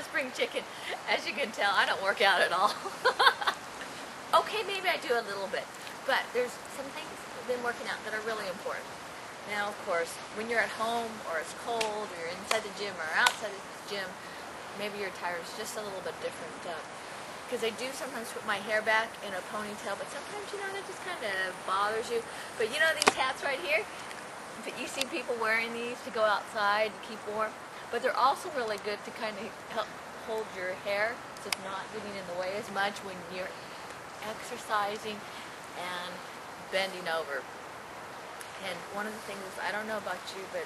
spring chicken. As you can tell, I don't work out at all. Okay, maybe I do a little bit, but there's some things in working out that are really important. Now, of course, when you're at home or it's cold or you're inside the gym or outside the gym, maybe your attire is just a little bit different. Because I do sometimes put my hair back in a ponytail, but sometimes, you know, that just kind of bothers you. But you know these hats right here? But you see people wearing these to go outside to keep warm. But they're also really good to kind of help hold your hair so it's not getting in the way as much when you're exercising and bending over. And one of the things is, I don't know about you, but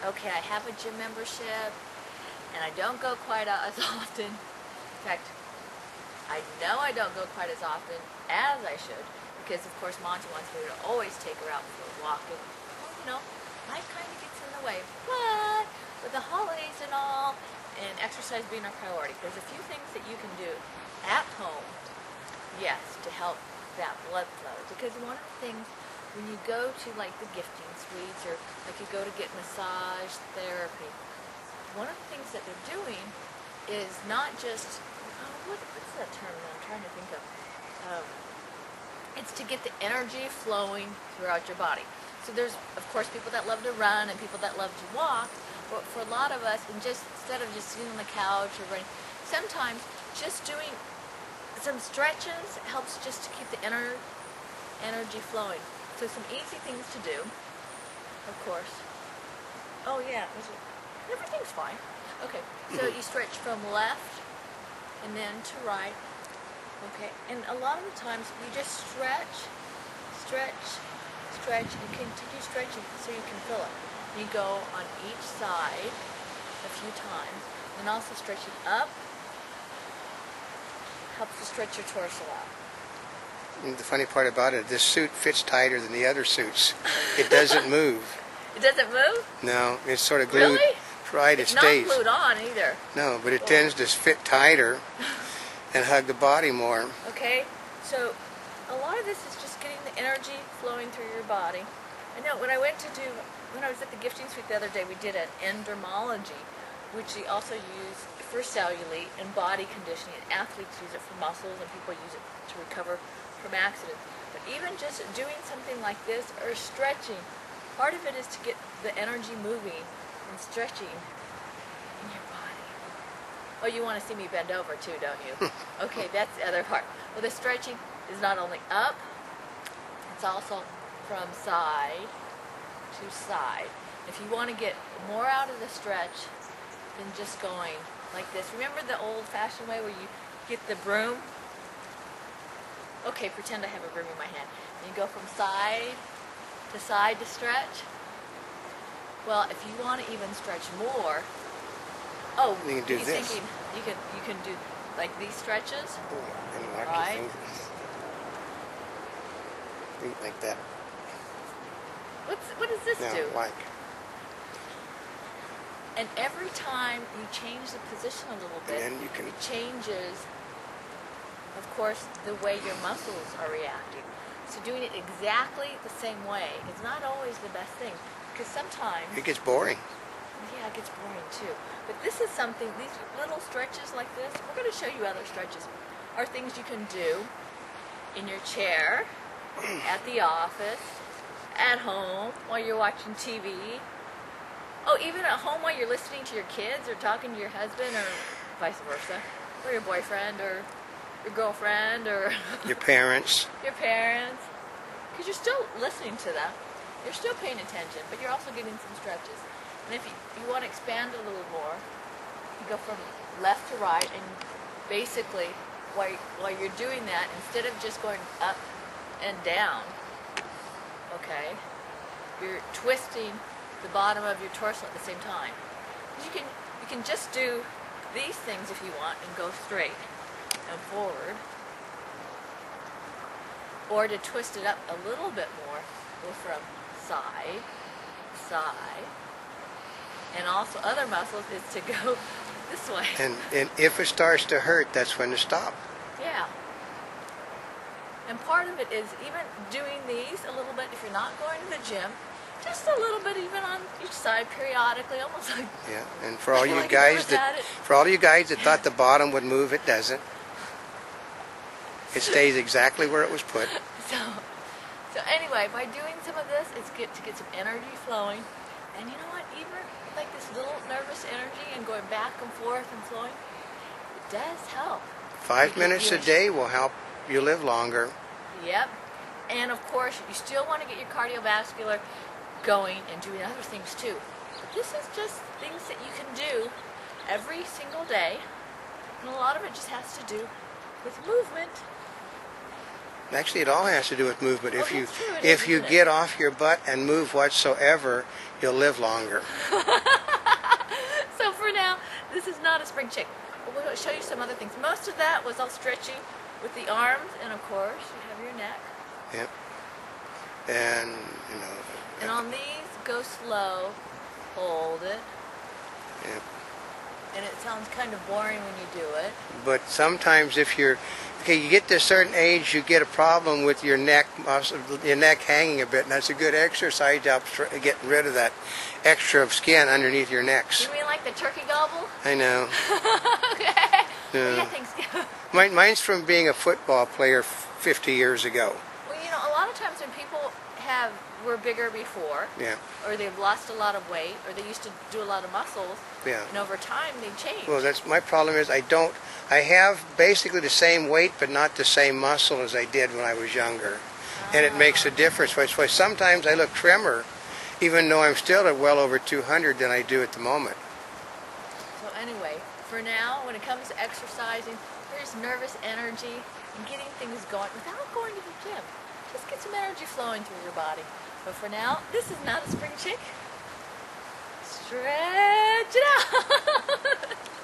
okay, I have a gym membership and I don't go quite as often. In fact, I know I don't go quite as often as I should because, of course, Monty wants me to always take her out for a walk. And, you know, life kind of gets in the way. But with the holidays and all, and exercise being a priority, there's a few things that you can do at home, yes, to help that blood flow. Because one of the things, when you go to like the gifting suites or like you go to get massage therapy, one of the things that they're doing is not just, what's that term that I'm trying to think of? It's to get the energy flowing throughout your body. So there's, of course, people that love to run and people that love to walk, but for a lot of us, and just instead of just sitting on the couch or running, sometimes just doing some stretches helps just to keep the energy flowing. So some easy things to do, of course. Oh yeah, everything's fine. Okay, so you stretch from left and then to right. Okay, and a lot of the times you just stretch, and continue stretching so you can fill it. You go on each side a few times, and also stretching up helps to stretch your torso out. And the funny part about it, this suit fits tighter than the other suits. It doesn't move. It doesn't move? No, it's sort of glued. Really? Right, it stays. Not glued on either. No, but it tends to fit tighter and hug the body more. Okay, so a lot of this is just getting the energy flowing through your body. I know when I was at the gifting suite the other day, we did an endermology, which we also use for cellulite and body conditioning. And athletes use it for muscles and people use it to recover from accidents. But even just doing something like this or stretching, part of it is to get the energy moving and stretching in your body. Oh, you want to see me bend over too, don't you? Okay, that's the other part. Well, the stretching is not only up, it's also from side to side. If you want to get more out of the stretch than just going like this. Remember the old-fashioned way where you get the broom? Okay, pretend I have a broom in my hand. And you go from side to stretch. Well, if you want to even stretch more, you can do this. Thinking you can do like these stretches, And right? Like that. What does this do? Like. And every time you change the position a little bit, it changes, of course, the way your muscles are reacting. So doing it exactly the same way is not always the best thing, because sometimes it gets boring. Yeah, it gets boring too. But this is something, these little stretches like this, we're going to show you other stretches, are things you can do in your chair, at the office, at home, while you're watching TV. Oh, even at home while you're listening to your kids or talking to your husband or vice versa. Or your boyfriend or your girlfriend or your parents. Your parents. Because you're still listening to them. You're still paying attention, but you're also getting some stretches. And if you want to expand a little more, you go from left to right, and basically while you're doing that, instead of just going up and down, okay, you're twisting the bottom of your torso at the same time. You can just do these things if you want and go straight and forward, or to twist it up a little bit more, go from side, and also other muscles is to go this way. And if it starts to hurt, that's when to stop. Yeah. And part of it is even doing these a little bit if you're not going to the gym. Just a little bit, even on each side, periodically, almost like. Yeah, and for all you like guys that thought the bottom would move, it doesn't. It stays exactly where it was put. So anyway, by doing some of this, it's good to get some energy flowing. And you know what? Even like this little nervous energy and going back and forth and flowing, it does help. 5 minutes a day will help you live longer. Yep. And of course, you still want to get your cardiovascular going and doing other things too. But this is just things that you can do every single day. And a lot of it just has to do with movement. Actually, it all has to do with movement. Oh, If you get off your butt and move whatsoever, you'll live longer. So for now, this is not a spring chick. But we'll show you some other things. Most of that was all stretchy with the arms, and of course, you have your neck. Yep. And, And on these, go slow, hold it. Yep. And it sounds kind of boring when you do it. But sometimes if you get to a certain age, you get a problem with your neck hanging a bit, and that's a good exercise to help getting rid of that extra of skin underneath your necks. You mean like the turkey gobble? I know. Okay. Yeah. Yeah, thanks. Mine's from being a football player 50 years ago. Well, a lot of times when people were bigger before, Yeah. or they've lost a lot of weight, or they used to do a lot of muscles, Yeah. and over time they change. Well, that's my problem is I have basically the same weight but not the same muscle as I did when I was younger. And it makes a difference. That's why sometimes I look trimmer even though I'm still at well over 200 than I do at the moment. So anyway, for now, when it comes to exercising, there's nervous energy and getting things going without going to the gym. Just get some energy flowing through your body. But for now, this is not a spring chick. Stretch it out.